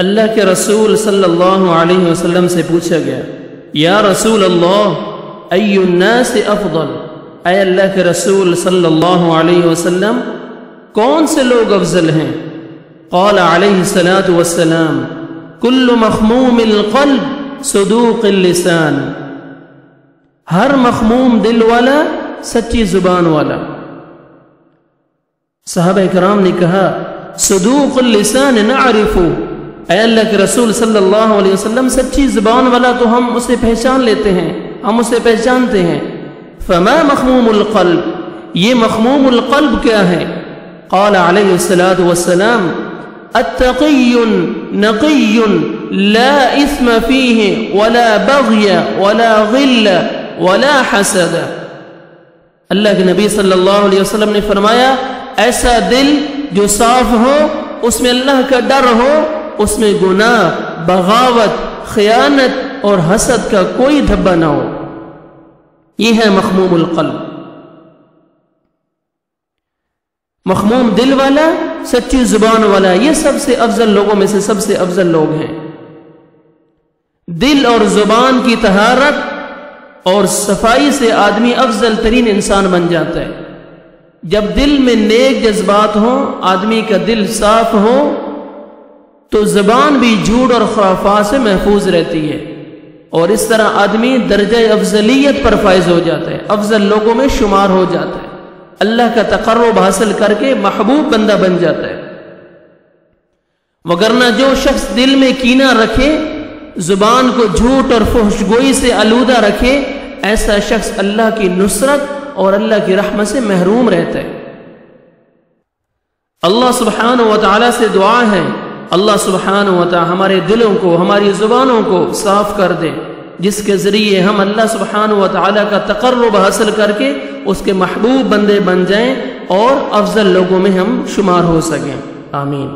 اللہ کے رسول صلی اللہ علیہ وسلم سے پوچھا گیا، یا رسول اللہ ای الناس افضل، اے اللہ کے رسول صلی اللہ علیہ وسلم کون سے لوگ افضل ہیں؟ قال علیہ الصلاۃ والسلام کل مخموم القلب صدوق اللسان، ہر مخموم دل والا سچی زبان والا۔ صحابہ کرام نے کہا صدوق اللسان نعرف، اے اللہ کے رسول صلی اللہ علیہ وسلم سچی زبان والا تو ہم اسے پہچان لیتے ہیں، ہم اسے پہچانتے ہیں۔ فما مخموم القلب، یہ مخموم القلب کیا ہے؟ قال علیہ الصلاۃ والسلام اتقی نقی لا اثم فیہ ولا بغی ولا غل ولا حسد۔ اللہ کے نبی صلی اللہ علیہ وسلم نے فرمایا ایسا دل جو صاف ہو، اس میں اللہ کا ڈر ہو، اس میں گناہ، بغاوت، خیانت اور حسد کا کوئی دھبا نہ ہو، یہ ہے مخموم القلب۔ مخموم دل والا، سچی زبان والا، یہ سب سے افضل لوگوں میں سے سب سے افضل لوگ ہیں۔ دل اور زبان کی طہارت اور صفائی سے آدمی افضل ترین انسان بن جاتا ہے۔ جب دل میں نیک جذبات ہوں، آدمی کا دل صاف ہو، تو زبان بھی جھوٹ اور خرافات سے محفوظ رہتی ہے، اور اس طرح آدمی درجہ افضلیت پر فائز ہو جاتا ہے، افضل لوگوں میں شمار ہو جاتا ہے، اللہ کا تقرب حاصل کر کے محبوب بندہ بن جاتا ہے۔ وگرنہ جو شخص دل میں کینہ رکھے، زبان کو جھوٹ اور فحش گوئی سے آلودہ رکھے، ایسا شخص اللہ کی نصرت اور اللہ کی رحمت سے محروم رہتا ہے۔ اللہ سبحانہ و تعالیٰ سے دعا ہے اللہ سبحانہ و تعالیٰ ہمارے دلوں کو، ہماری زبانوں کو صاف کر دے، جس کے ذریعے ہم اللہ سبحانہ و تعالیٰ کا تقرب حاصل کر کے اس کے محبوب بندے بن جائیں اور افضل لوگوں میں ہم شمار ہو سکیں۔ آمین۔